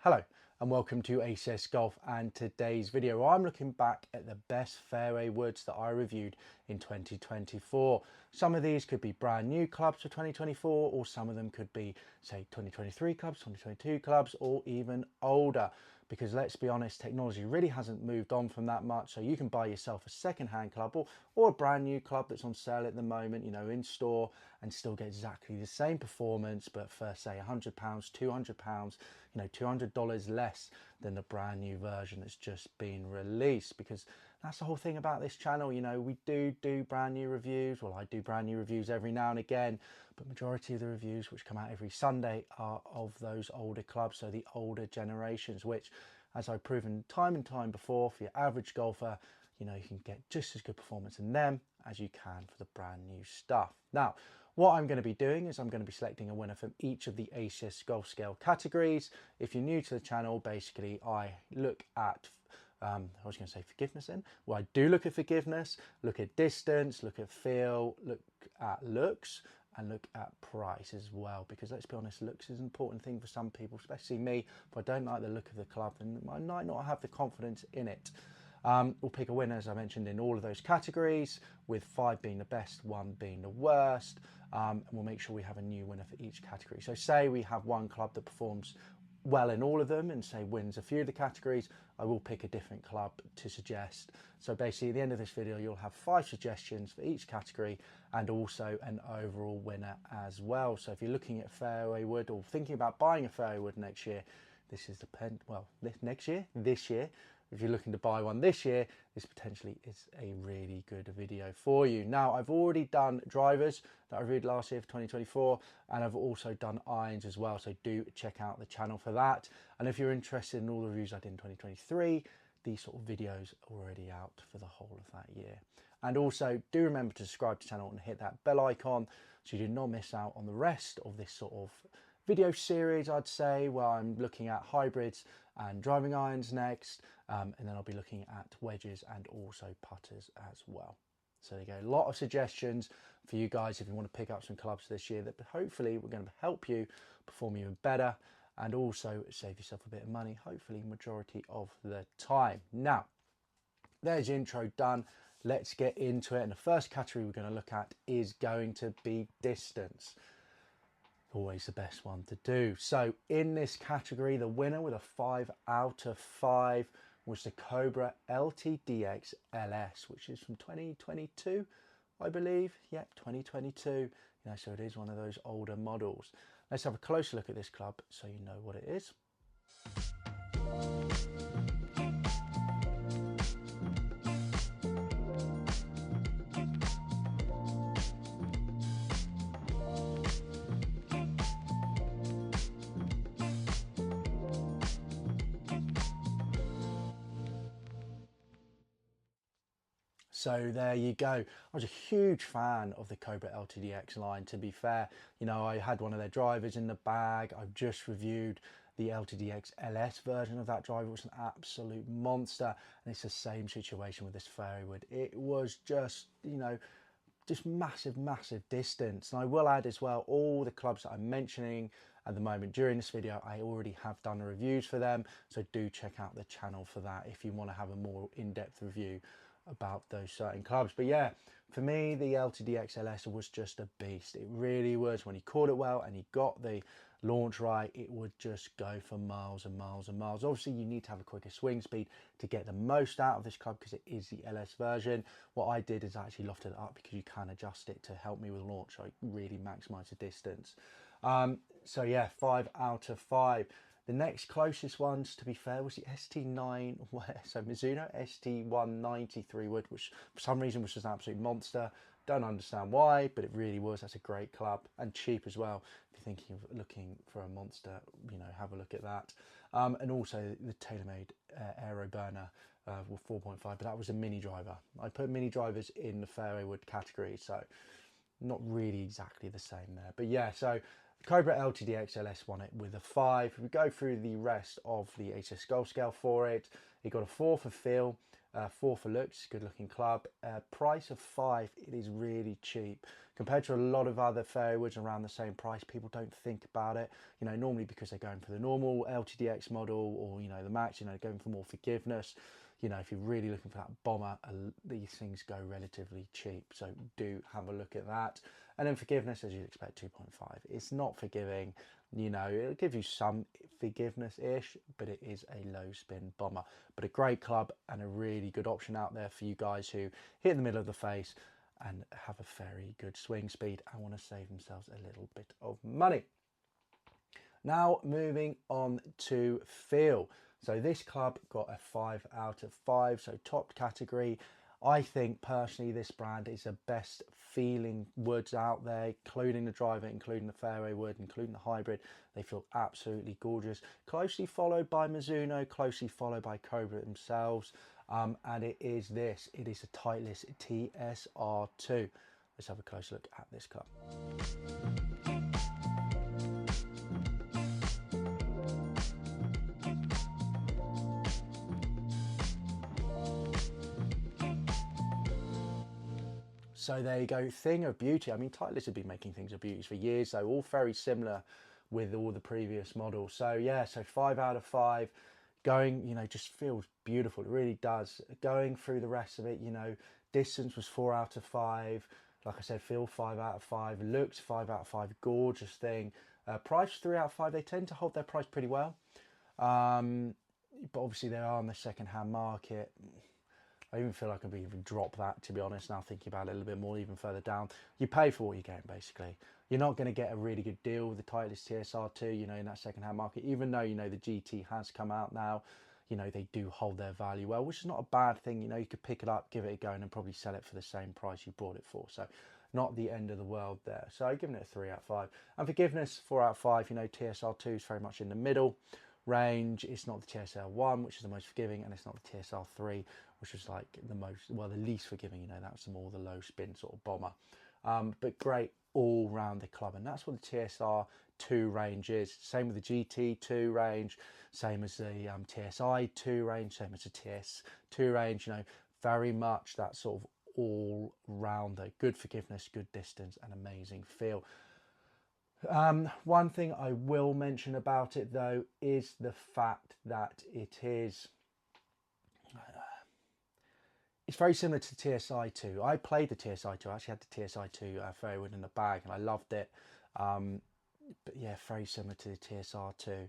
Hello and welcome to ACS Golf, and today's video I'm looking back at the best fairway woods that I reviewed in 2024. Some of these could be brand new clubs for 2024, or some of them could be say 2023 clubs, 2022 clubs, or even older, because let's be honest, technology really hasn't moved on from that much. So you can buy yourself a second-hand club or a brand new club that's on sale at the moment, you know, in store, and still get exactly the same performance, but for say £100, £200, you know, $200 less than the brand new version that's just been released. Because that's the whole thing about this channel. You know, we do brand new reviews. Well, I do brand new reviews every now and again, but majority of the reviews which come out every Sunday are of those older clubs, so the older generations, which, as I've proven time and time before, for your average golfer, you know, you can get just as good performance in them as you can for the brand new stuff. Now, what I'm going to be doing is I'm going to be selecting a winner from each of the ACS Golf Scale categories. If you're new to the channel, basically I look at I was going to say forgiveness then. Well, I do look at forgiveness, look at distance, look at feel, look at looks, and look at price as well. Because let's be honest, looks is an important thing for some people, especially me. If I don't like the look of the club, then I might not have the confidence in it. We'll pick a winner, as I mentioned, in all of those categories, with 5 being the best, 1 being the worst. And we'll make sure we have a new winner for each category. So say we have one club that performs well in all of them and say wins a few of the categories, I will pick a different club to suggest. So basically at the end of this video, you'll have 5 suggestions for each category and also an overall winner as well. So if you're looking at fairway wood or thinking about buying a fairway wood next year, this is this year. If you're looking to buy one this year, this potentially is a really good video for you. Now, I've already done drivers that I reviewed last year for 2024, and I've also done irons as well. So do check out the channel for that. And if you're interested in all the reviews I did in 2023, these sort of videos are already out for the whole of that year. And also do remember to subscribe to the channel and hit that bell icon so you do not miss out on the rest of this sort of video series, I'd say, where I'm looking at hybrids and driving irons next, and then I'll be looking at wedges and also putters as well. So there you go, a lot of suggestions for you guys if you want to pick up some clubs this year that hopefully we're going to help you perform even better and also save yourself a bit of money, hopefully majority of the time. Now, there's the intro done. Let's get into it. And the first category we're going to look at is going to be distance. Always the best one to do. So in this category, the winner with a 5 out of 5 was the Cobra LTDX LS, which is from 2022, I believe. Yep, 2022. You know, so it is one of those older models. Let's have a closer look at this club so you know what it is. So there you go. I was a huge fan of the Cobra LTDX line, to be fair. You know, I had one of their drivers in the bag. I've just reviewed the LTDX LS version of that driver. It was an absolute monster. And it's the same situation with this fairway wood. It was just, you know, just massive distance. And I will add as well, all the clubs that I'm mentioning at the moment during this video, I already have done reviews for them. So do check out the channel for that if you want to have a more in-depth review about those certain clubs. But yeah, for me, the LTDX LS was just a beast. It really was. When he caught it well and he got the launch right, it would just go for miles and miles and miles. Obviously, you need to have a quicker swing speed to get the most out of this club because it is the LS version. What I did is actually lofted it up because you can adjust it to help me with launch. So I really maximize the distance. So yeah, 5 out of 5. The next closest ones, to be fair, was the ST9, so Mizuno ST193 wood, which for some reason was just an absolute monster. Don't understand why, but it really was. That's a great club and cheap as well. If you're thinking of looking for a monster, you know, have a look at that. And also the TaylorMade Aero Burner with 4.5, but that was a mini driver. I put mini drivers in the fairway wood category, so not really exactly the same there. But yeah, so Cobra LTD XLS won it with a 5. If we go through the rest of the HSS Golf scale for it, it got a 4 for feel, 4 for looks, good looking club. Price of 5, it is really cheap. Compared to a lot of other fairway woods around the same price, people don't think about it. You know, normally because they're going for the normal LTDX model or, you know, the max, you know, going for more forgiveness. You know, if you're really looking for that bomber, these things go relatively cheap. So do have a look at that. And then forgiveness, as you'd expect, 2.5. It's not forgiving, you know, it'll give you some forgiveness-ish, but it is a low spin bomber. But a great club and a really good option out there for you guys who hit in the middle of the face and have a very good swing speed and want to save themselves a little bit of money. Now moving on to feel. So this club got a 5 out of 5, so top category. I think personally this brand is the best feeling woods out there, including the driver, including the fairway wood, including the hybrid. They feel absolutely gorgeous. Closely followed by Mizuno, closely followed by Cobra themselves. And it is this, it is a Titleist TSR2. Let's have a close look at this club. So there you go, thing of beauty. I mean, Titleist have been making things of beauty for years, so all very similar with all the previous models. So yeah, so 5 out of 5. Going, you know, just feels beautiful. It really does. Going through the rest of it, you know, distance was 4 out of 5. Like I said, feel 5 out of 5. Looks 5 out of 5. Gorgeous thing. Price 3 out of 5. They tend to hold their price pretty well. But obviously they are on the second-hand market. I even feel like I could even drop that, to be honest, now thinking about it a little bit more, even further down. You pay for what you're getting, basically. You're not going to get a really good deal with the Titleist TSR2, you know, in that second-hand market, even though, you know, the GT has come out now. You know, they do hold their value well, which is not a bad thing. You know, you could pick it up, give it a go, and then probably sell it for the same price you bought it for. So not the end of the world there. So I've given it a 3 out of 5. And forgiveness, 4 out of 5. You know, TSR2 is very much in the middle range. It's not the TSR1, which is the most forgiving, and it's not the TSR3, which was like the most, well, the least forgiving. You know, that's more the low spin sort of bomber. But great all round the club, and that's what the TSR2 range is. Same with the GT2 range, same as the TSI2 range, same as the TS2 range. You know, very much that sort of all rounder. Good forgiveness, good distance, and amazing feel. One thing I will mention about it though is the fact that it is it's very similar to the TSI2. I played the TSI2. I actually had the TSI2 fairway wood in the bag and I loved it. But yeah, very similar to the TSR2.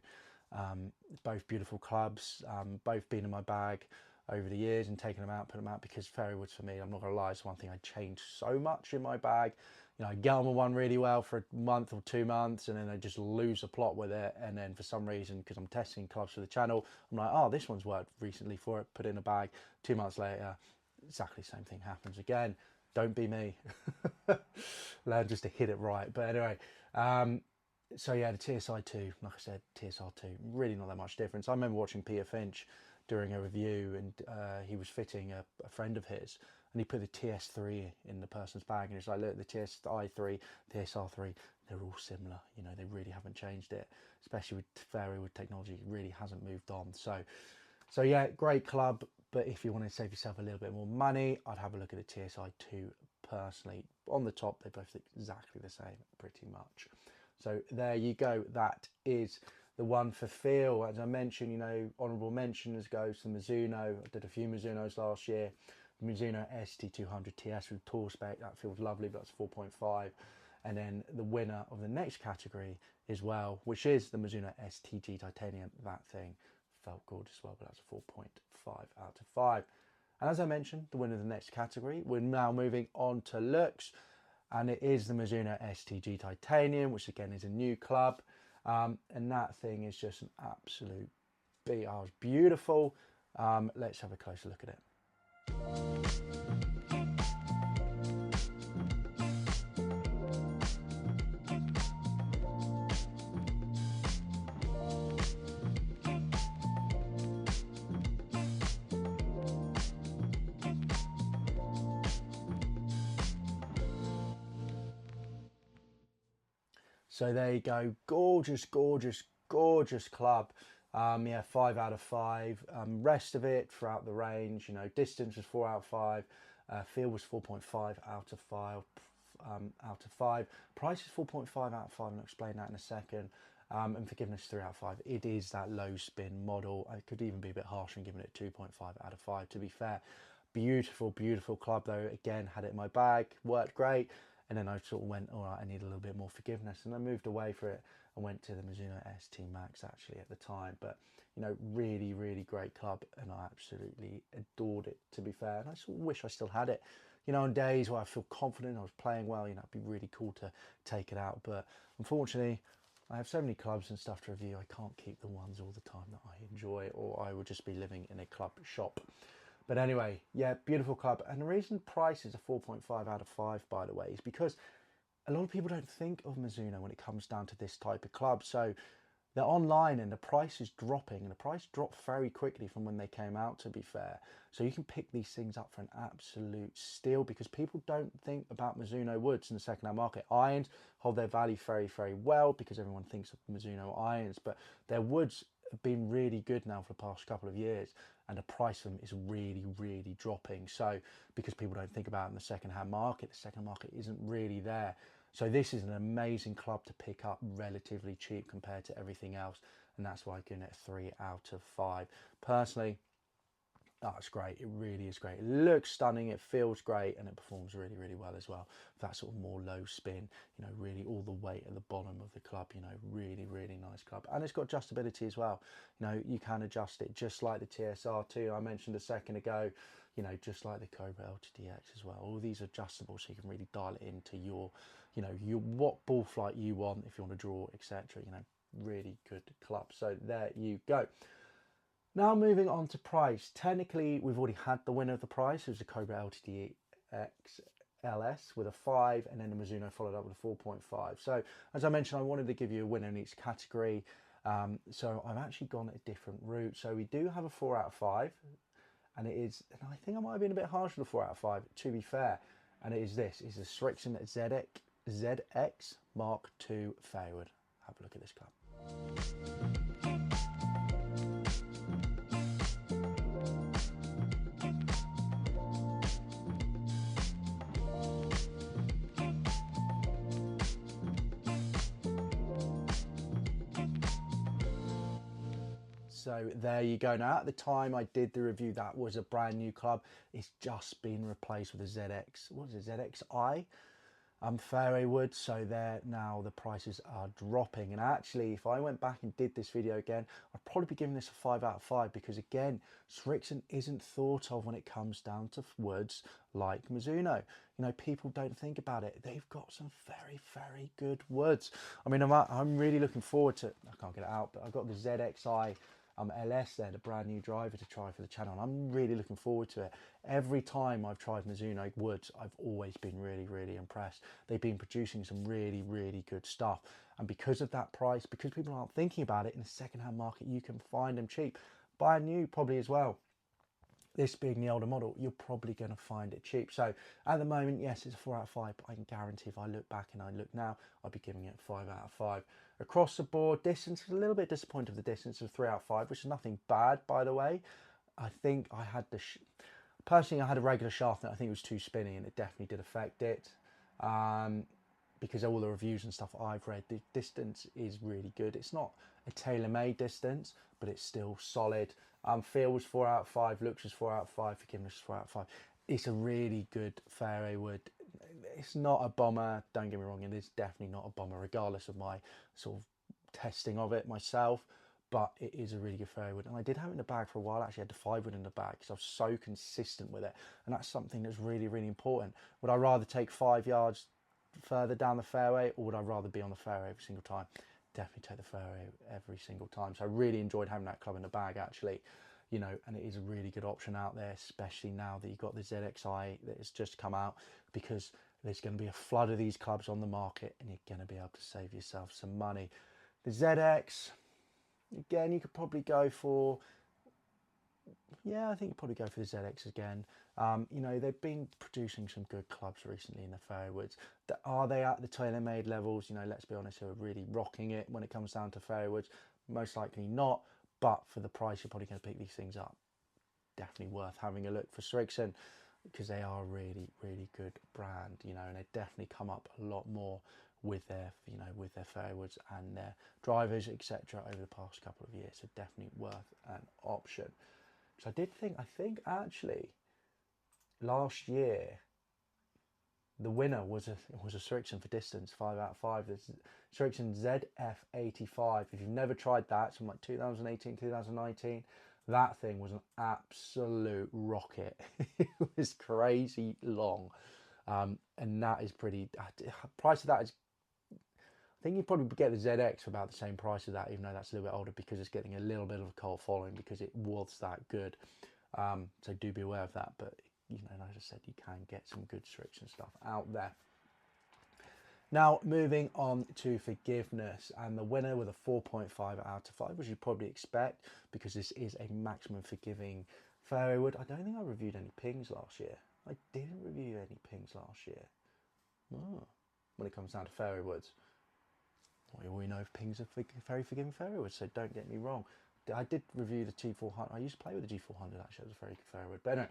Both beautiful clubs, both been in my bag over the years and taking them out, put them out, because fairway woods for me, I'm not gonna lie, it's one thing I changed so much in my bag. You know, I get on with one really well for a month or 2 months and then I just lose the plot with it. And then for some reason, because I'm testing clubs for the channel, I'm like, oh, this one's worked recently for it, put it in a bag. 2 months later, exactly the same thing happens again. Don't be me. Learn just to hit it right. But anyway, so yeah, the TSI2, like I said, TSR2, really not that much difference. I remember watching Peter Finch during a review, and he was fitting a friend of his, and he put the TS3 in the person's bag, and he's like, look, the TSI3, TSR3, they're all similar. You know, they really haven't changed it, especially with fairway wood technology. It really hasn't moved on. So yeah, great club. But if you want to save yourself a little bit more money, I'd have a look at the TSI2 personally. On the top, they both look exactly the same, pretty much. So there you go. That is the one for feel. As I mentioned, you know, honourable mentions goes to Mizuno. I did a few Mizunos last year. The Mizuno ST200TS with tour spec, that feels lovely, but that's 4.5. And then the winner of the next category as well, which is the Mizuno STG Titanium. That thing felt gorgeous as well, but that's a 4.5 out of 5. And as I mentioned, the winner of the next category, we're now moving on to looks, and it is the Mizuno STG Titanium, which again is a new club, and that thing is just an absolute beat. Oh, it's beautiful. Let's have a closer look at it. So there you go, gorgeous, gorgeous, gorgeous club. Yeah, 5 out of 5. Rest of it throughout the range, you know, distance was 4 out of 5. Feel was 4.5 out of 5. Out of 5. Price is 4.5 out of 5, and I'll explain that in a second. And forgiveness 3 out of 5. It is that low spin model. I could even be a bit harsher and giving it 2.5 out of 5, to be fair. Beautiful, beautiful club though. Again, had it in my bag, worked great. And then I sort of went, all right, I need a little bit more forgiveness. And I moved away for it and went to the Mizuno ST Max actually at the time. But, you know, really, really great club. And I absolutely adored it, to be fair. And I sort of wish I still had it. You know, on days where I feel confident, I was playing well, you know, it'd be really cool to take it out. But unfortunately, I have so many clubs and stuff to review, I can't keep the ones all the time that I enjoy, or I would just be living in a club shop. But anyway, yeah, beautiful club. And the reason price is a 4.5 out of 5, by the way, is because a lot of people don't think of Mizuno when it comes down to this type of club. So they're online and the price is dropping, and the price dropped very quickly from when they came out, to be fair. So you can pick these things up for an absolute steal, because people don't think about Mizuno woods in the second-hand market. Irons hold their value very, very well because everyone thinks of Mizuno irons, but their woods have been really good now for the past couple of years, and the price of them is really, really dropping. So because people don't think about it in the second-hand market, the second market isn't really there. So this is an amazing club to pick up relatively cheap compared to everything else, and that's why I give it 3 out of 5. Personally, oh, it's great. It really is great. It looks stunning, it feels great, and it performs really, really well as well. That sort of more low spin, you know, really all the weight at the bottom of the club, you know, really, really nice club. And it's got adjustability as well. You know, you can adjust it just like the TSR2 I mentioned a second ago, you know, just like the Cobra LTDX as well. All these are adjustable, so you can really dial it into your, you know, your what ball flight you want, if you want to draw, etc. You know, really good club. So there you go. Now moving on to price. Technically, we've already had the winner of the prize. It was the Cobra LTDX LS with a 5, and then the Mizuno followed up with a 4.5. So as I mentioned, I wanted to give you a winner in each category. So I've actually gone a different route. So we do have a 4 out of 5, and it is, and I think I might have been a bit harsh with the 4 out of 5, to be fair. And it is this, it's a Strixon ZX Mark II fairway. Have a look at this club. So there you go. Now at the time I did the review, that was a brand new club. It's just been replaced with a ZX, what is it, ZXi fairway wood. So there now the prices are dropping, and actually if I went back and did this video again, I'd probably be giving this a 5 out of 5, because again, Strixon isn't thought of when it comes down to woods like Mizuno. You know, people don't think about it. They've got some very, very good woods. I mean, I'm really looking forward to, I can't get it out, but I've got the ZXi LS there, the brand new driver to try for the channel, and I'm really looking forward to it. Every time I've tried Mizuno woods, I've always been really, really impressed. They've been producing some really, really good stuff, and because of that price, because people aren't thinking about it in the second-hand market, you can find them cheap. Buy new probably as well. This being the older model, you're probably going to find it cheap. So at the moment, yes, it's a 4 out of 5, but I can guarantee if I look back and I look now, I'll be giving it 5 out of 5. Across the board, distance is a little bit disappointed with the distance of 3 out of 5, which is nothing bad, by the way. I think I had the, personally, I had a regular shaft that I think it was too spinny, and it definitely did affect it. Because all the reviews and stuff I've read, the distance is really good. It's not a tailor-made distance, but it's still solid. Feel was 4 out of 5, looks was 4 out of 5, forgiveness was 4 out of 5. It's a really good fairway wood. It's not a bomber, don't get me wrong, it is definitely not a bomber, regardless of my sort of testing of it myself, but it is a really good fairway wood. And I did have it in the bag for a while. Actually, I had the 5 wood in the bag because I was so consistent with it, and that's something that's really, really important. Would I rather take 5 yards further down the fairway, or would I rather be on the fairway every single time? Definitely take the fairway every single time. So I really enjoyed having that club in the bag, actually, you know, and it is a really good option out there, especially now that you've got the ZXi that has just come out, because there's going to be a flood of these clubs on the market, and you're going to be able to save yourself some money. The ZX, again, you could probably go for Yeah, I think you'd probably go for the ZX again. You know, they've been producing some good clubs recently in the fairway woods. Are they at the TaylorMade levels? You know, let's be honest, who are really rocking it when it comes down to fairway woods? Most likely not, but for the price, you're probably going to pick these things up. Definitely worth having a look for Strixon, because they are a really, really good brand, you know, and they definitely come up a lot more with their, you know, with their fairway woods and their drivers, etc. over the past couple of years. So definitely worth an option. So I think actually last year the winner was a Strixon for distance, 5 out of 5. This Strixon ZF85. If you've never tried that, it's from like 2018, 2019. That thing was an absolute rocket. It was crazy long, and that is pretty. Price of that is. I think you probably get the ZX for about the same price as that, even though that's a little bit older, because it's getting a little bit of a cult following because it was that good. So do be aware of that. But you know, like I said, you can get some good Strixon stuff out there. Now, moving on to forgiveness, and the winner with a 4.5 out of 5, which you probably expect because this is a maximum forgiving fairway wood. I don't think I reviewed any pings last year. I didn't review any pings last year. Oh, when it comes down to fairway woods. We know pings are very forgiving fairway woods, so don't get me wrong. I did review the G400. I used to play with the G400 actually. It was a very good fairway wood. But anyway,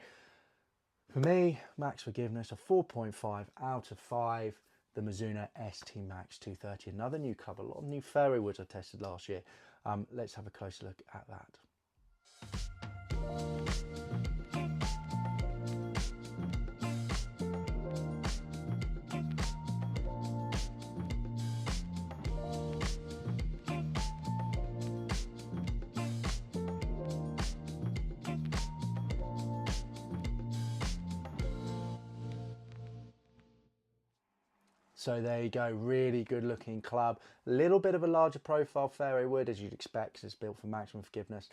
for me, max forgiveness, a 4.5 out of 5. The Mizuno ST Max 230, another new club, a lot of new fairway woods I tested last year. Let's have a closer look at that. So there you go, really good looking club. A little bit of a larger profile fairway wood as you'd expect, because it's built for maximum forgiveness.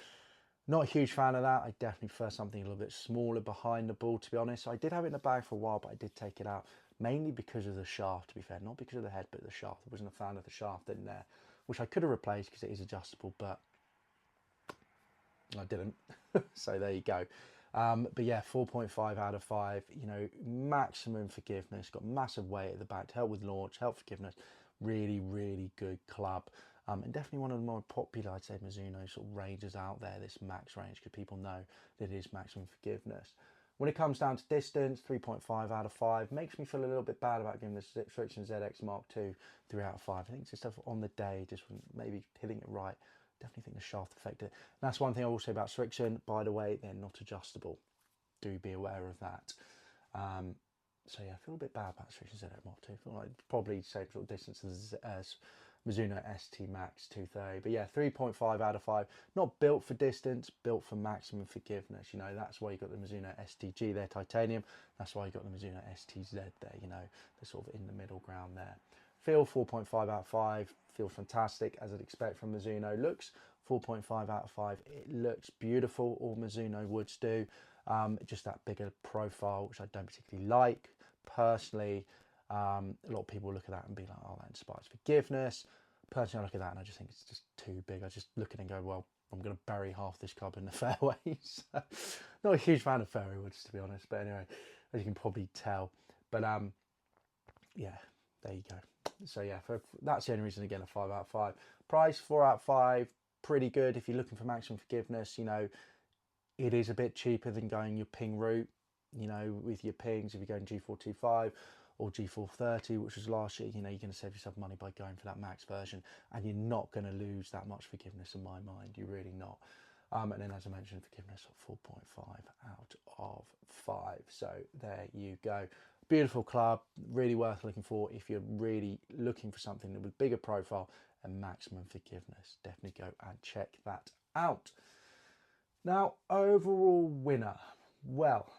Not a huge fan of that. I definitely prefer something a little bit smaller behind the ball, to be honest. I did have it in the bag for a while, but I did take it out, mainly because of the shaft, to be fair. Not because of the head, but the shaft. I wasn't a fan of the shaft in there, which I could have replaced because it is adjustable, but I didn't. So there you go. But yeah, 4.5 out of 5, you know, maximum forgiveness, got massive weight at the back to help with launch, help forgiveness, really, really good club. And definitely one of the more popular, I'd say, Mizuno sort of ranges out there, this max range, because people know that it is maximum forgiveness. When it comes down to distance, 3.5 out of 5, makes me feel a little bit bad about giving the Strixon ZX Mark II 3 out of 5. I think it's just stuff on the day, just maybe hitting it right. Definitely think the shaft affected it. And that's one thing I will say about Strixon. By the way, they're not adjustable. Do be aware of that. So yeah, I feel a bit bad about Strixon ZX Mark II. I feel like probably same sort of distance as Mizuno ST Max 230. But yeah, 3.5 out of 5. Not built for distance, built for maximum forgiveness. You know, that's why you got the Mizuno STG there, titanium. That's why you got the Mizuno STZ there, you know, the sort of in the middle ground there. Feel 4.5 out of 5, feels fantastic as I'd expect from Mizuno. Looks 4.5 out of 5, it looks beautiful, all Mizuno woods do. Just that bigger profile, which I don't particularly like. Personally, a lot of people look at that and be like, oh, that inspires forgiveness. Personally, I look at that and I just think it's just too big. I just look at it and go, well, I'm going to bury half this club in the fairways. Not a huge fan of fairway woods, to be honest. But anyway, as you can probably tell. But yeah, there you go. So yeah, that's the only reason, again, a 5 out of 5. Price, 4 out of 5, pretty good. If you're looking for maximum forgiveness, you know, it is a bit cheaper than going your ping route, you know, with your pings. If you're going G425 or G430, which was last year, you know, you're going to save yourself money by going for that max version, and you're not going to lose that much forgiveness in my mind. You're really not. And then, as I mentioned, forgiveness of 4.5 out of 5. So there you go. Beautiful club, really worth looking for if you're really looking for something with bigger profile and maximum forgiveness. Definitely go and check that out. Now, overall winner. Well,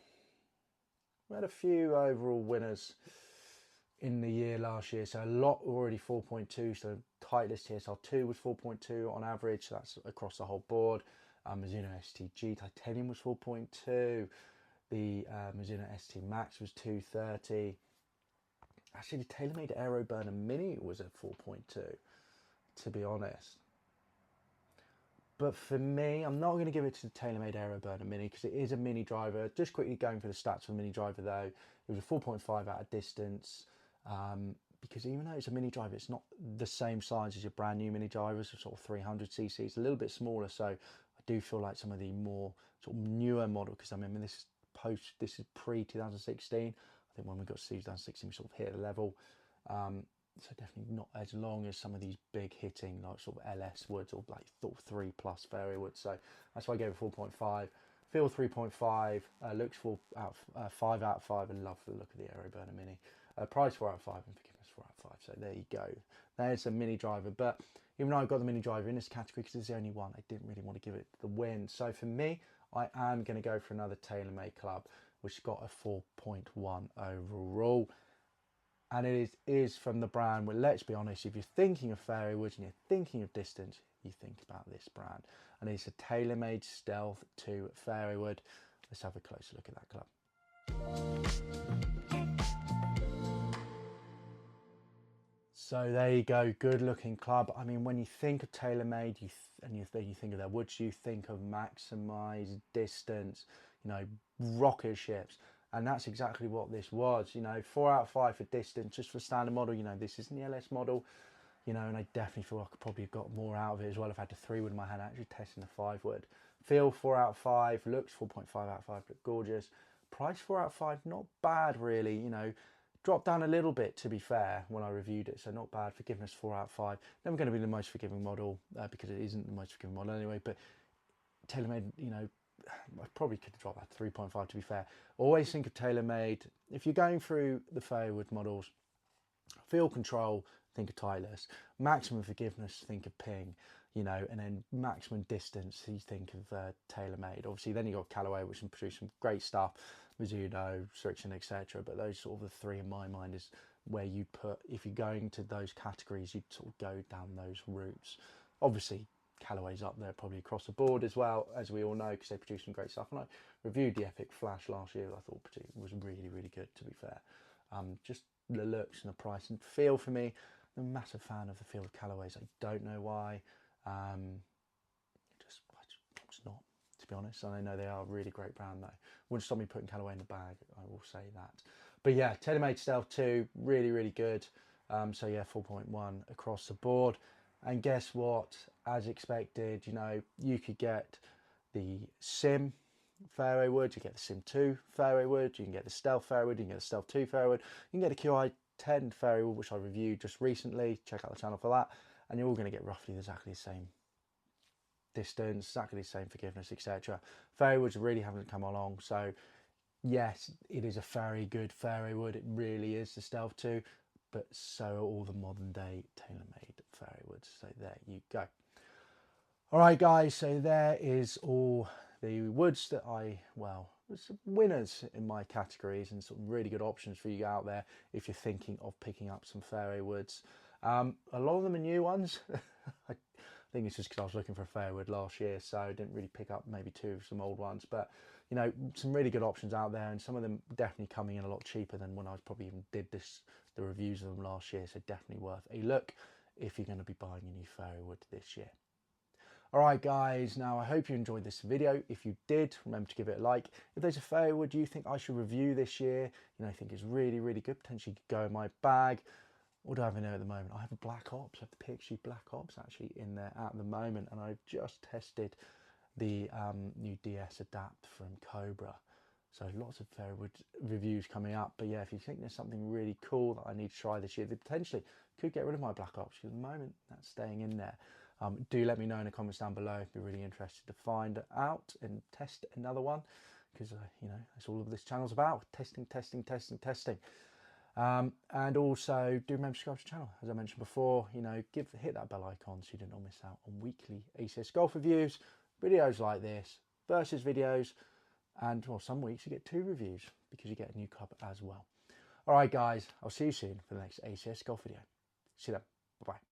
we had a few overall winners in the year last year, so a lot already 4.2. So tight list here. So 2 was 4.2 on average. So that's across the whole board. Mizuno STG Titanium was 4.2. The Mizuno ST Max was 230. Actually, the TaylorMade Aero Burner Mini was at 4.2, to be honest. But for me, I'm not going to give it to the TaylorMade Aero Burner Mini because it is a mini driver. Just quickly going for the stats for the mini driver though, it was a 4.5 out of distance. Because even though it's a mini driver, it's not the same size as your brand new mini drivers, so sort of 300cc. It's a little bit smaller, so I do feel like some of the more sort of newer model, because I remember this is pre-2016. I think when we got to 2016, we sort of hit a level. So definitely not as long as some of these big hitting like sort of LS woods or like 3+ fairway woods. So that's why I gave it 4.5. Feel 3.5. Looks 5 out of 5, and love the look of the Aero Burner Mini. Price 4 out of 5 and forgiveness 4 out of 5. So there you go. There's a mini driver. But even though I've got the mini driver in this category because it's the only one, I didn't really want to give it the win. So for me, I am going to go for another TaylorMade club, which got a 4.1 overall. And it is from the brand where, let's be honest, if you're thinking of fairway woods and you're thinking of distance, you think about this brand. And it's a TaylorMade Stealth 2 fairway wood. Let's have a closer look at that club. So there you go, good looking club. I mean, when you think of TaylorMade and you think of their woods, you think of maximise distance, you know, rocket ships. And that's exactly what this was, you know, 4 out of 5 for distance, just for standard model. You know, this isn't the LS model, you know, and I definitely feel I could probably have got more out of it as well. I've had the 3 wood in my hand, actually testing the 5 wood. Feel 4 out of 5, looks 4.5 out of 5, look gorgeous. Price 4 out of 5, not bad really, you know, dropped down a little bit to be fair when I reviewed it, so not bad. Forgiveness 4 out of 5. Never going to be the most forgiving model because it isn't the most forgiving model anyway, but TaylorMade, you know, I probably could have dropped that 3.5 to be fair. Always think of TaylorMade. If you're going through the fairwood models, field control, think of Titleist. Maximum forgiveness, think of Ping, you know, and then maximum distance, you think of TaylorMade. Obviously, then you got Callaway, which can produce some great stuff, Mizuno, Strixon, etc. But those sort of the 3 in my mind is where you put, if you're going to those categories, you'd sort of go down those routes. Obviously, Callaway's up there probably across the board as well, as we all know, because they produce some great stuff. And I reviewed the Epic Flash last year. I thought it was really, really good, to be fair. Just the looks and the price and feel for me. I'm a massive fan of the feel of Callaways. I don't know why. I'm just not, to be honest. And I know they are a really great brand though. Wouldn't stop me putting Callaway in the bag, I will say that. But yeah, TaylorMade Stealth 2, really, really good. So yeah, 4.1 across the board. And guess what? As expected, you know, you could get the Sim fairway wood, you get the Sim 2 fairway wood, you can get the Stealth fairway wood, you can get the Stealth 2 fairway wood, you can get the QI 10 fairway wood, which I reviewed just recently. Check out the channel for that. And you're all going to get roughly exactly the same distance, exactly the same forgiveness, etc. Fairway woods really haven't come along. So yes, it is a very good fairway wood. It really is, the Stealth 2. But so are all the modern day TaylorMade fairway woods. So there you go. All right, guys. So there is all the woods that winners in my categories, and some really good options for you out there if you're thinking of picking up some fairway woods. A lot of them are new ones. I think it's just because I was looking for a fairway wood last year, so I didn't really pick up maybe 2 of some old ones. But you know, some really good options out there, and some of them definitely coming in a lot cheaper than when I was probably even did the reviews of them last year. So definitely worth a look if you're going to be buying a new fairway wood this year. All right, guys, now I hope you enjoyed this video. If you did, remember to give it a like. If there's a fairway wood you think I should review this year, you know, I think is really, really good, potentially could go in my bag. What do I have in there at the moment? I have a Black Ops, I have the PXG Black Ops actually in there at the moment, and I've just tested the new DS Adapt from Cobra. So lots of fairway wood reviews coming up. But yeah, if you think there's something really cool that I need to try this year, that potentially could get rid of my Black Ops, because at the moment that's staying in there. Do let me know in the comments down below. I'd be really interested to find out and test another one, because you know, that's all of this channel's about: testing. And also do remember to subscribe to the channel, as I mentioned before. You know, hit that bell icon so you don't miss out on weekly ACS golf reviews, videos like this, versus videos, and well, some weeks you get 2 reviews because you get a new club as well. All right, guys, I'll see you soon for the next ACS golf video. See you then. Bye bye.